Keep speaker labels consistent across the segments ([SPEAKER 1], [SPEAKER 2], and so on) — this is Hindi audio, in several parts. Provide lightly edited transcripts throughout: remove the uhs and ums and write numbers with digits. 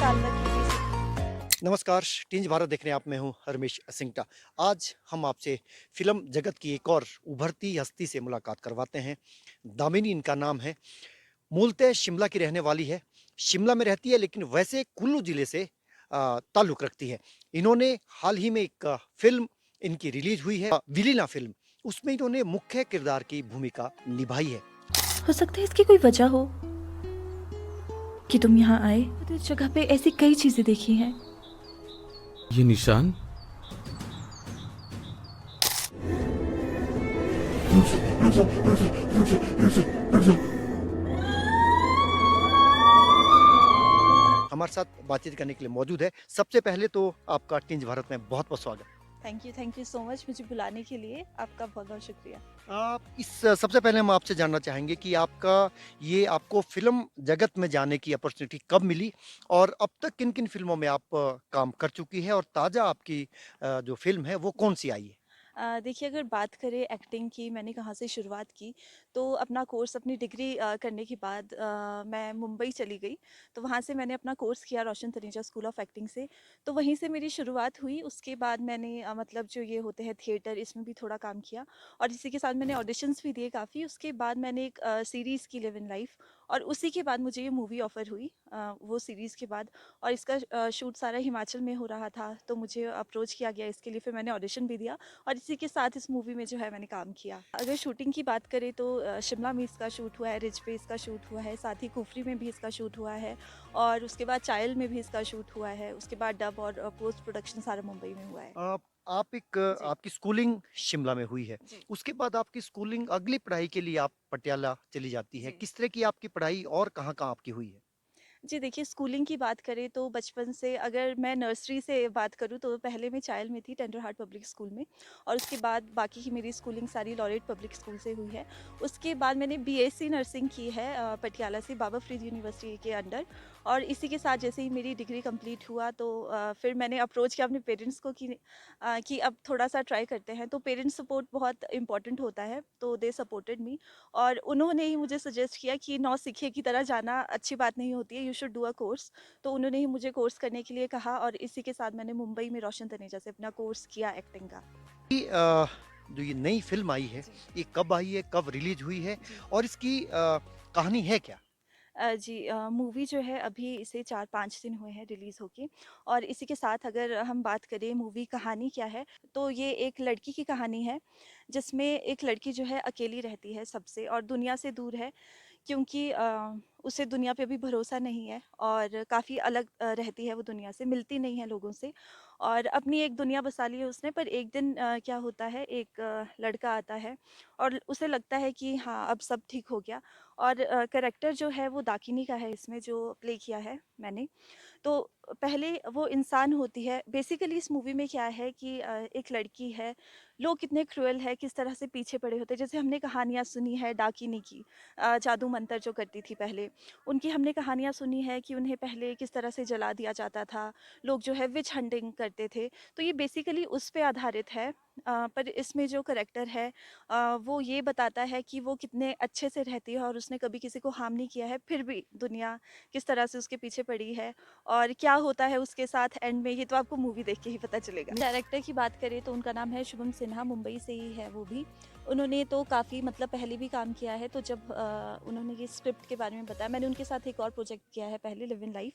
[SPEAKER 1] साल तक की थी।
[SPEAKER 2] नमस्कार, टिंज भारत देखने आप मैं हूं हरमेश सिंगटा। आज हम आपसे फिल्म जगत की एक और उभरती हस्ती से मुलाकात करवाते हैं। दामिनी इनका नाम है। मूलतः शिमला की रहने वाली है। शिमला में रहती है लेकिन वैसे कुल्लू जिले से ताल्लुक रखती है। इन्होंने हाल ही में एक फिल्म इनकी रिलीज हुई है, विलीना फिल्म। उसमें इन्होंने मुख्य किरदार की भूमिका निभाई है।
[SPEAKER 1] हो सकता है इसकी कोई वजह हो कि तुम यहाँ आए। तो इस जगह पे ऐसी कई चीजें देखी हैं।
[SPEAKER 3] ये निशान।
[SPEAKER 2] हमारे साथ बातचीत करने के लिए मौजूद है। सबसे पहले तो आपका टिंज भारत में बहुत बहुत स्वागत।
[SPEAKER 1] थैंक यू सो मच मुझे बुलाने के लिए। आपका बहुत बहुत शुक्रिया।
[SPEAKER 2] आप इस सबसे पहले हम आपसे जानना चाहेंगे कि आपको फ़िल्म जगत में जाने की अपॉर्च्युनिटी कब मिली? और अब तक किन-किन फ़िल्मों में आप काम कर चुकी हैं और ताज़ा आपकी जो फ़िल्म है वो कौन-सी आई है?
[SPEAKER 1] देखिए, अगर बात करें एक्टिंग की, मैंने कहाँ से शुरुआत की, तो अपना कोर्स, अपनी डिग्री करने के बाद मैं मुंबई चली गई। तो वहाँ से मैंने अपना कोर्स किया रोशन तनेजा स्कूल ऑफ एक्टिंग से। तो वहीं से मेरी शुरुआत हुई। उसके बाद मैंने मतलब जो ये होते हैं थिएटर, इसमें भी थोड़ा काम किया और इसी के साथ मैंने ऑडिशंस भी दिए काफ़ी। उसके बाद मैंने एक सीरीज़ की लिव इन लाइफ, और उसी के बाद मुझे ये मूवी ऑफ़र हुई वो सीरीज़ के बाद। और इसका शूट सारा हिमाचल में हो रहा था, तो मुझे अप्रोच किया गया इसके लिए, फिर मैंने ऑडिशन भी दिया और इसी के साथ इस मूवी में जो है मैंने काम किया। अगर शूटिंग की बात करें तो शिमला में इसका शूट हुआ है, रिज पे इसका शूट हुआ है, साथ ही कुफरी में भी इसका शूट हुआ है, और उसके बाद चायल में भी इसका शूट हुआ है। उसके बाद डब और पोस्ट प्रोडक्शन सारा मुंबई में हुआ है।
[SPEAKER 2] आप
[SPEAKER 1] जी।
[SPEAKER 2] आपकी स्कूलिंग शिमला में हुई है।
[SPEAKER 1] जी।
[SPEAKER 2] उसके बाद आपकी स्कूलिंग अगली पढ़ाई के लिए आप पटियाला चली जाती हैं।
[SPEAKER 1] जी।
[SPEAKER 2] किस तरह की आपकी पढ़ाई और कहाँ-कहाँ आपकी हुई है?
[SPEAKER 1] जी, देखिए, स्कूलिंग की बात करें तो बचपन से, अगर मैं नर्सरी से बात करूँ तो पहले मैं चाइल्ड में थी टेंडर हार्ट पब्लिक स्कूल में, और उसके बाद बाकी की मेरी स्कूलिंग सारी लॉरेट पब्लिक स्कूल से हुई है। उसके बाद मैंने बीएससी नर्सिंग की है पटियाला से बाबा फरीद यूनिवर्सिटी के अंडर। और इसी के साथ जैसे ही मेरी डिग्री कंप्लीट हुआ तो फिर मैंने अप्रोच किया अपने पेरेंट्स को कि अब थोड़ा-सा ट्राई करते हैं। तो पेरेंट्स सपोर्ट बहुत इम्पोर्टेंट होता है, तो दे सपोर्टेड मी। और उन्होंने ही मुझे सजेस्ट किया कि नौसिखिए की तरह जाना अच्छी बात नहीं होती है, you should do a course. तो उन्होंने ही मुझे कोर्स करने के लिए कहा, और इसी के साथ मैंने मुंबई में रोशन तनेजा से अपना कोर्स किया एक्टिंग का।
[SPEAKER 2] जो ये नई फ़िल्म आई है,
[SPEAKER 1] जी।
[SPEAKER 2] ये कब आई है, कब रिलीज़ हुई है
[SPEAKER 1] जी।
[SPEAKER 2] और इसकी कहानी है क्या?
[SPEAKER 1] जी, मूवी जो है अभी इसे 4-5 दिन हुए हैं रिलीज़ होके। और इसी के साथ अगर हम बात करें मूवी कहानी क्या है, तो ये एक लड़की की कहानी है, जिसमें एक लड़की जो है अकेली रहती है सबसे और दुनिया से दूर है, क्योंकि उसे दुनिया पे भी भरोसा नहीं है, और काफ़ी अलग रहती है वो दुनिया से, मिलती नहीं है लोगों से, और अपनी एक दुनिया बसा ली है उसने। पर एक दिन क्या होता है, एक लड़का आता है और उसे लगता है कि हाँ, अब सब ठीक हो गया। और कैरेक्टर जो है वो दाकिनी का है इसमें, जो प्ले किया है मैंने। तो पहले वो इंसान होती है। बेसिकली इस मूवी में क्या है कि एक लड़की है, लोग कितने क्रूएल है, किस तरह से पीछे पड़े होते हैं। जैसे हमने कहानियाँ सुनी है डाकिनी की, जादू मंतर जो करती थी पहले, उनकी हमने कहानियाँ सुनी है कि उन्हें पहले किस तरह से जला दिया जाता था, लोग जो है विच हंटिंग करते थे। तो ये बेसिकली उस पे आधारित है। पर इसमें जो करेक्टर है वो ये बताता है कि वो कितने अच्छे से रहती है और उसने कभी किसी को हार्म नहीं किया है, फिर भी दुनिया किस तरह से उसके पीछे पड़ी है, और क्या होता है उसके साथ एंड में, ये तो आपको मूवी देख के ही पता चलेगा। डायरेक्टर की बात करें तो उनका नाम है शुभम सिन्हा, मुंबई से ही है वो भी। उन्होंने तो काफ़ी मतलब पहले भी काम किया है, तो जब उन्होंने ये स्क्रिप्ट के बारे में बताया, मैंने उनके साथ एक और प्रोजेक्ट किया है पहले, लिव इन लाइफ।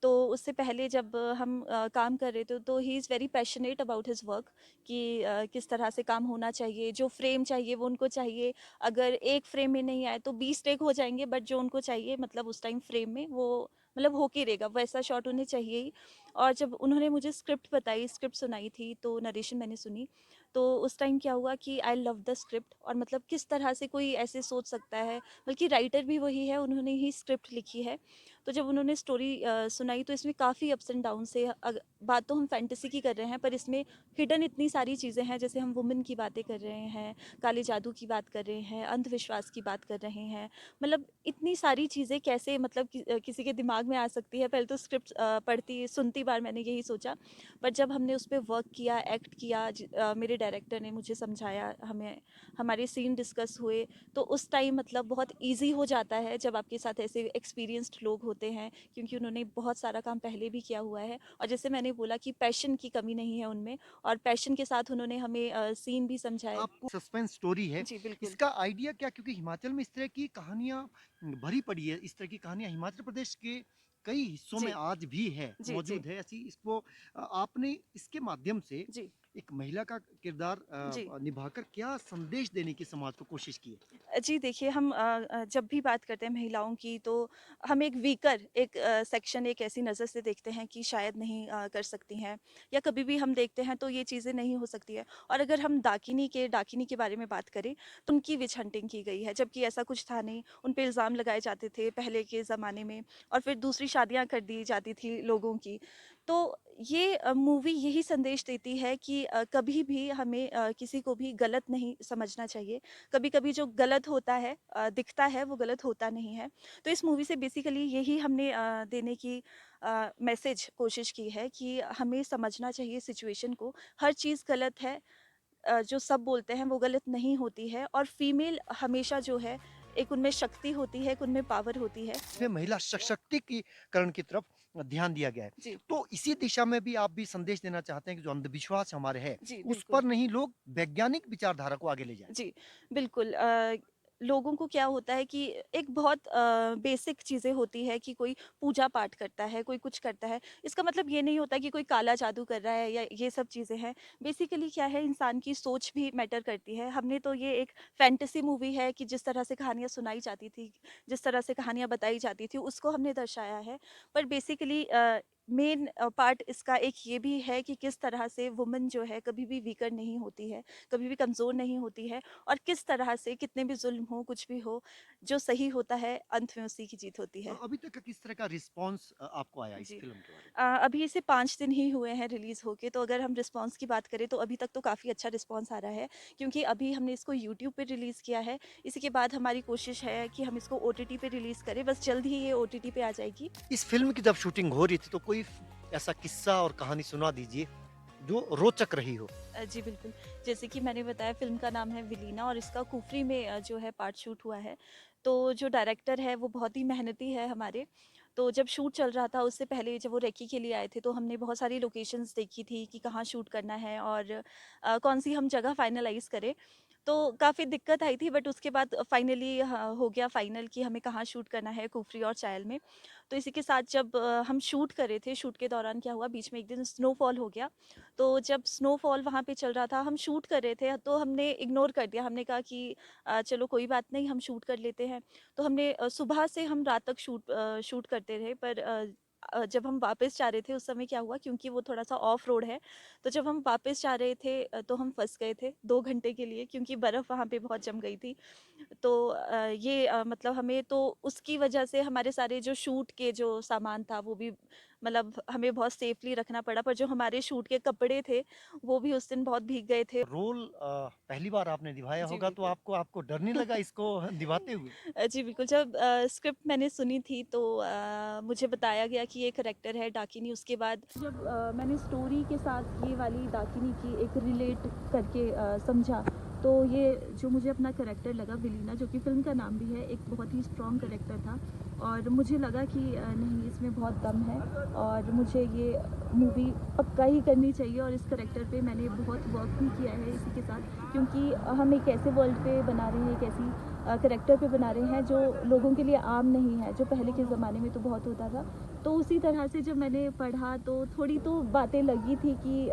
[SPEAKER 1] तो उससे पहले जब हम काम कर रहे थे, तो he is very passionate about his work, कि किस तरह से काम होना चाहिए, जो फ्रेम चाहिए वो उनको चाहिए। अगर एक फ्रेम में नहीं आए तो 20 टेक हो जाएँगे, बट जो उनको चाहिए मतलब उस टाइम फ्रेम में वो मतलब हो के रहेगा, वैसा शॉट उन्हें चाहिए ही। और जब उन्होंने मुझे स्क्रिप्ट बताई, स्क्रिप्ट सुनाई थी, तो नरेशन मैंने सुनी, तो उस टाइम क्या हुआ कि आई लव द स्क्रिप्ट। और मतलब किस तरह से कोई ऐसे सोच सकता है, बल्कि राइटर भी वही है, उन्होंने ही स्क्रिप्ट लिखी है। तो जब उन्होंने स्टोरी सुनाई, तो इसमें काफ़ी अप्स एंड डाउन्स है। बात तो हम फैंटेसी की कर रहे हैं, पर इसमें हिडन इतनी सारी चीज़ें हैं, जैसे हम वुमेन की बातें कर रहे हैं, काले जादू की बात कर रहे हैं, अंधविश्वास की बात कर रहे हैं। मतलब इतनी सारी चीज़ें कैसे मतलब किसी के दिमाग में आ सकती है। पहले तो स्क्रिप्ट पढ़ती सुनती बार मैंने यही सोचा, पर जब हमने उस पे वर्क किया, एक्ट किया, मेरे डायरेक्टर ने मुझे समझाया, हमें हमारे सीन डिस्कस हुए, तो उस टाइम मतलब बहुत ईज़ी हो जाता है जब आपके साथ ऐसे एक्सपीरियंस्ड लोग होते होते हैं क्योंकि उन्होंने बहुत सारा काम पहले भी किया हुआ है और जैसे मैंने बोला कि पैशन की कमी नहीं है उनमें और पैशन के साथ उन्होंने हमें सीन भी समझाए।
[SPEAKER 2] आपको सस्पेंस स्टोरी है,
[SPEAKER 1] जी, बिल्कुल।
[SPEAKER 2] इसका आइडिया क्या, क्योंकि हिमाचल में इस तरह की कहानियाँ भरी पड़ी है, इस तरह की कहानियाँ हिमाचल प्रदेश के कई हिस्सों में
[SPEAKER 1] जी,
[SPEAKER 2] आज भी है,
[SPEAKER 1] जी, जी,
[SPEAKER 2] मौजूद है ऐसी, इसको आपने इसके माध्यम से
[SPEAKER 1] जी,
[SPEAKER 2] एक महिला का किरदार
[SPEAKER 1] जी।
[SPEAKER 2] निभाकर क्या संदेश देने की समाज को कोशिश की है?
[SPEAKER 1] जी देखिए हम जब भी बात करते हैं महिलाओं की तो हम एक वीकर एक सेक्शन एक ऐसी नज़र से देखते हैं कि शायद नहीं कर सकती हैं या कभी भी हम देखते हैं तो ये चीज़ें नहीं हो सकती है और अगर हम डाकिनी के बारे में बात करें तो उनकी विच हंटिंग की गई है जबकि ऐसा कुछ था नहीं। उन पे इल्ज़ाम लगाए जाते थे पहले के ज़माने में और फिर दूसरी शादियां कर दी जाती थी लोगों की। तो ये मूवी यही संदेश देती है कि कभी भी हमें किसी को भी गलत नहीं समझना चाहिए। कभी-कभी जो गलत होता है दिखता है वो गलत होता नहीं है। तो इस मूवी से बेसिकली यही हमने देने की मैसेज कोशिश की है कि हमें समझना चाहिए सिचुएशन को। हर चीज़ गलत है, जो सब बोलते हैं वो गलत नहीं होती है और फीमेल हमेशा जो है एक उनमें शक्ति होती है, एक उनमें पावर होती है।
[SPEAKER 2] इसमें महिला सशक्तिकरण की तरफ ध्यान दिया गया है।
[SPEAKER 1] जी,
[SPEAKER 2] तो इसी दिशा में भी आप भी संदेश देना चाहते हैं कि जो अंधविश्वास हमारे है,
[SPEAKER 1] जी,
[SPEAKER 2] उस
[SPEAKER 1] बिल्कुल।
[SPEAKER 2] पर नहीं, लोग वैज्ञानिक विचारधारा को आगे ले जाएँ।
[SPEAKER 1] जी, बिल्कुल लोगों को क्या होता है कि एक बहुत बेसिक चीज़ें होती है कि कोई पूजा-पाठ करता है, कोई कुछ करता है। इसका मतलब ये नहीं होता कि कोई काला जादू कर रहा है या ये सब चीज़ें हैं। बेसिकली क्या है इंसान की सोच भी मैटर करती है। हमने तो ये एक फैंटेसी मूवी है कि जिस तरह से कहानियाँ सुनाई जाती थी, जिस तरह से कहानियाँ बताई जाती थी, उसको हमने दर्शाया है। पर बेसिकली मेन पार्ट इसका एक ये भी है कि किस तरह से वुमन जो है कभी भी वीकर नहीं होती है, कभी भी कमज़ोर नहीं होती है और किस तरह से कितने भी ज़ुल्म हो, कुछ भी हो, जो सही होता है, अंत में उसी की जीत होती है।
[SPEAKER 2] अभी तक का किस तरह का रिस्पॉन्स आपको आया इस
[SPEAKER 1] जी।
[SPEAKER 2] फ़िल्म के बारे में?
[SPEAKER 1] अभी इसे 5 दिन ही हुए हैं रिलीज़ होके, तो अगर हम रिस्पॉन्स की बात करें, तो अभी तक तो काफ़ी अच्छा रिस्पॉन्स आ रहा है, क्योंकि अभी हमने इसको यूट्यूब पे रिलीज़ किया है। इसी के बाद हमारी कोशिश है कि हम इसको ओटीटी पे रिलीज़ करें, बस जल्द ही ये ओटीटी पे आ जाएगी।
[SPEAKER 2] इस फ़िल्म की जब शूटिंग हो रही थी, तो कोई ऐसा किस्सा और कहानी सुना दीजिए, जो रोचक रही हो?
[SPEAKER 1] जी बिल्कुल। जैसे कि मैंने बताया फ़िल्म का नाम है विलीना और इसका कुफरी में जो है पार्ट शूट हुआ है। तो जो डायरेक्टर है वो बहुत ही मेहनती है हमारे। तो जब शूट चल रहा था उससे पहले जब वो रेकी के लिए आए थे तो हमने बहुत सारी लोकेशंस देखी थी कि कहाँ शूट करना है और कौन-सी हम जगह फाइनलाइज़ करें। तो काफ़ी दिक्कत आई थी बट उसके बाद फाइनली हो गया फाइनल कि हमें कहाँ शूट करना है कुफरी और चायल में। तो इसी के साथ जब हम शूट कर रहे थे, शूट के दौरान क्या हुआ बीच में एक दिन स्नोफॉल हो गया। तो जब स्नोफॉल वहाँ पे चल रहा था, हम शूट कर रहे थे, तो हमने इग्नोर कर दिया। हमने कहा कि चलो कोई बात नहीं, हम शूट कर लेते हैं। तो हमने सुबह से हम रात तक शूट करते रहे पर जब हम वापस जा रहे थे उस समय क्या हुआ क्योंकि वो थोड़ा-सा ऑफ रोड है, तो जब हम वापस जा रहे थे तो हम फँस गए थे 2 घंटे के लिए क्योंकि बर्फ़ वहाँ पे बहुत जम गई थी। तो ये मतलब हमें तो उसकी वजह से हमारे सारे जो शूट के जो सामान था वो भी मतलब हमें बहुत सेफली रखना पड़ा पर जो हमारे शूट के कपड़े थे वो भी उस दिन बहुत भीग गए थे।
[SPEAKER 2] रोल पहली बार आपने निभाया
[SPEAKER 1] जी
[SPEAKER 2] होगा, तो
[SPEAKER 1] बिल्कुल।
[SPEAKER 2] आपको आपको डर नहीं लगा इसको निभाते हुए?
[SPEAKER 1] जी बिल्कुल, जब स्क्रिप्ट मैंने सुनी थी तो मुझे बताया गया कि ये करैक्टर है डाकिनी उसके बाद जब मैंने स्टोरी के साथ ये वाली डाकिनी की एक रिलेट करके समझा, तो ये जो मुझे अपना करैक्टर लगा विलीना जो कि फ़िल्म का नाम भी है, एक बहुत ही स्ट्रॉन्ग करैक्टर था और मुझे लगा कि नहीं इसमें बहुत दम है और मुझे ये मूवी पक्का ही करनी चाहिए और इस करैक्टर पे मैंने बहुत वर्क भी किया है इसी के साथ क्योंकि हम एक ऐसे वर्ल्ड पे बना रहे हैं, एक ऐसी करैक्टर पे बना रहे हैं जो लोगों के लिए आम नहीं है, जो पहले के ज़माने में तो बहुत होता था। तो उसी तरह से जब मैंने पढ़ा तो थोड़ी तो बातें लगी थी कि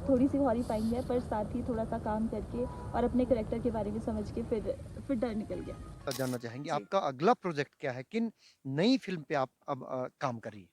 [SPEAKER 1] थोड़ी-सी हॉरिफाइंग है पर साथ ही थोड़ा-सा काम करके और अपने करैक्टर के बारे में समझ के फिर डर निकल गया।
[SPEAKER 2] जानना चाहेंगे
[SPEAKER 1] जी।
[SPEAKER 2] आपका अगला प्रोजेक्ट क्या है? किन नई फ़िल्म पे आप अब काम कर रही हैं?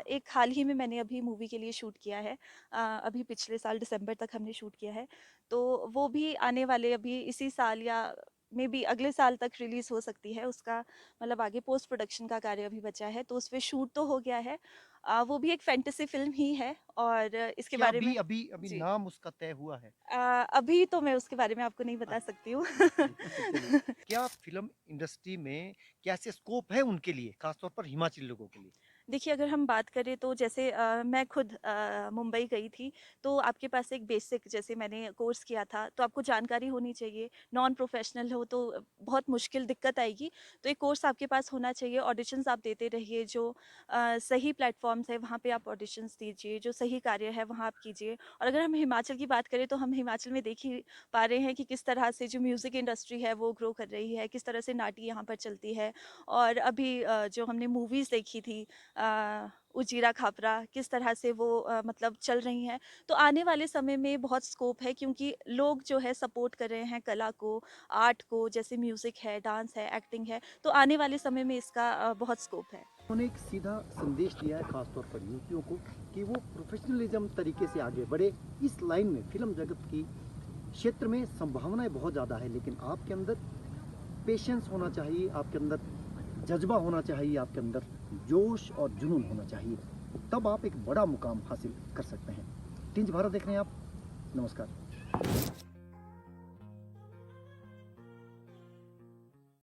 [SPEAKER 1] एक हाल ही में मैंने अभी मूवी के लिए शूट किया है। अभी पिछले साल दिसंबर तक हमने शूट किया है। तो वो भी आने वाले अभी इसी साल या मेबी अगले साल तक रिलीज़ हो सकती है। उसका मतलब आगे पोस्ट प्रोडक्शन का कार्य अभी बचा है, तो उसपे शूट तो हो गया है। वो भी एक फैंटेसी फ़िल्म ही है और इसके
[SPEAKER 2] क्या
[SPEAKER 1] बारे
[SPEAKER 2] अभी
[SPEAKER 1] में
[SPEAKER 2] अभी अभी
[SPEAKER 1] जी।
[SPEAKER 2] नाम उसका तय हुआ है?
[SPEAKER 1] अभी तो मैं उसके बारे में आपको नहीं बता सकती हूँ।
[SPEAKER 2] अच्छा चलिए। क्या फ़िल्म इंडस्ट्री में क्या ऐसे स्कोप है उनके लिए, ख़ास तौर पर हिमाचली लोगों के लिए?
[SPEAKER 1] देखिए, अगर हम बात करें तो जैसे मैं खुद मुंबई गई थी, तो आपके पास एक बेसिक जैसे मैंने कोर्स किया था, तो आपको जानकारी होनी चाहिए। नॉन प्रोफ़ेशनल हो तो बहुत मुश्किल दिक्कत आएगी, तो एक कोर्स आपके पास होना चाहिए। ऑडिशंस आप देते रहिए, जो सही प्लेटफ़ॉर्म्स हैं, वहाँ पे आप ऑडिशंस दीजिए, जो सही कार्य है, वहाँ आप कीजिए। और अगर हम हिमाचल की बात करें, तो हम हिमाचल में देख ही पा रहे हैं कि किस तरह से जो म्यूज़िक इंडस्ट्री है, वो ग्रो कर रही है, किस तरह से नाटी यहाँ पर चलती है। और अभी जो हमने मूवीज़ देखी थी उजीरा खापरा किस तरह से वो मतलब चल रही हैं। तो आने वाले समय में बहुत स्कोप है क्योंकि लोग जो है सपोर्ट कर रहे हैं कला को, आर्ट को, जैसे म्यूज़िक है, डांस है, एक्टिंग है। तो आने वाले समय में इसका बहुत स्कोप है।
[SPEAKER 2] उन्होंने एक सीधा संदेश दिया है खासतौर पर युवतियों को कि वो प्रोफेशनलिज्म तरीके से आगे बढ़े इस लाइन में। फिल्म जगत की क्षेत्र में संभावनाएं बहुत ज़्यादा है, लेकिन आपके अंदर पेशेंस होना चाहिए, आपके अंदर जज्बा होना चाहिए, आपके अंदर जोश और जुनून होना चाहिए, तब आप एक बड़ा मुकाम हासिल कर सकते हैं। टिंज भारत देख रहे हैं आप। नमस्कार।